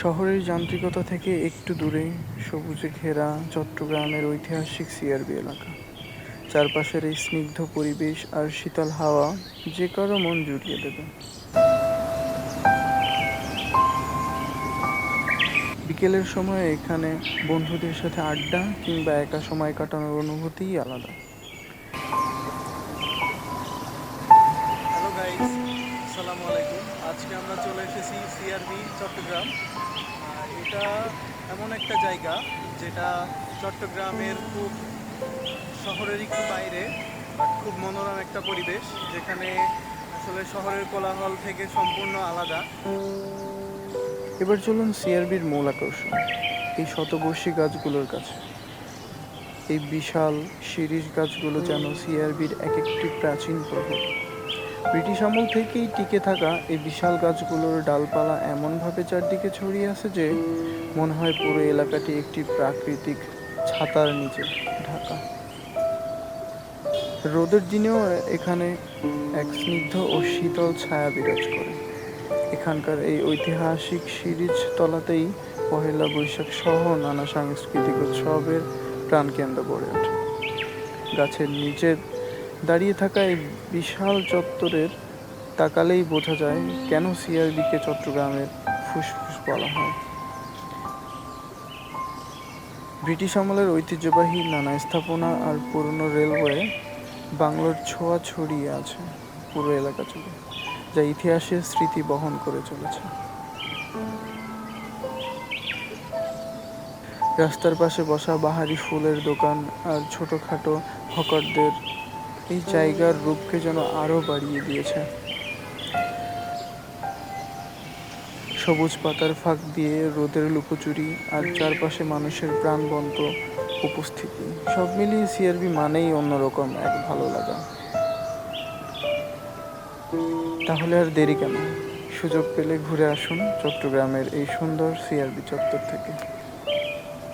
শহরের যান্ত্রিকতা থেকে একটু দূরে সবুজে ঘেরা চট্টগ্রামের ঐতিহাসিক সিআরবি এলাকা। চারপাশের এই স্নিগ্ধ পরিবেশ আর শীতল হাওয়া যে কারো মন জুড়িয়ে দেবে। বিকেলের সময় এখানে বন্ধুদের সাথে আড্ডা কিংবা একা সময় কাটানোর অনুভূতিই আলাদা। হ্যালো গাইস, আসসালামু আলাইকুম। আজকে আমরা চলে এসেছি সিআরবি চট্টগ্রাম। এটা এমন একটা জায়গা যেটা চট্টগ্রামের খুব শহরের একটু বাইরে, বাট খুব মনোরম একটা পরিবেশ, যেখানে আসলে শহরের কোলাহল থেকে সম্পূর্ণ আলাদা। এবার চলুন সিআরবির মূল আকর্ষণ, এই শতবর্ষী গাছগুলোর কাছে। এই বিশাল শিরীষ গাছগুলো যেন সিআরবির এক একটি প্রাচীন প্রভাব। ব্রিটিশ আমল থেকেই টিকে থাকা এই বিশাল গাছগুলোর ডালপালা এমনভাবে চারদিকে ছড়িয়ে আছে যে মনে হয় পুরো এলাকাটি একটি প্রাকৃতিক ছাতার নিচে ঢাকা। রোদের দিনেও এখানে এক স্নিগ্ধ ও শীতল ছায়া বিরাজ করে। এখানকার এই ঐতিহাসিক সিরিজ তলাতেই পহেলা বৈশাখ সহ নানা সাংস্কৃতিক উৎসবের প্রাণকেন্দ্র গড়ে ওঠে। গাছের নিচে দাঁড়িয়ে থাকা এই বিশাল চত্বরের তাকালেই বোঝা যায় কেন সিআরবিকে চট্টগ্রামের ফুসফুস বলা হয়। ব্রিটিশ আমলের ঐতিহ্যবাহী নানা স্থাপনা আর পুরনো রেলওয়ে বাংলার ছোঁয়া ছড়িয়ে আছে পুরো এলাকা জুড়ে, যা ইতিহাসের স্মৃতি বহন করে চলেছে। রাস্তার পাশে বসা বাহারি ফুলের দোকান আর ছোটোখাটো হকারদের এই জায়গার রূপকে যেন আরও বাড়িয়ে দিয়েছে। সবুজ পাতার ফাঁক দিয়ে রোদের লুকোচুরি আর চারপাশে মানুষের প্রাণবন্ত উপস্থিতি, সব মিলিয়ে সিআরবি মানেই অন্যরকম এক ভালো লাগা। তাহলে আর দেরি কেন, সুযোগ পেলে ঘুরে আসুন চট্টগ্রামের এই সুন্দর সিআরবি চত্বর থেকে।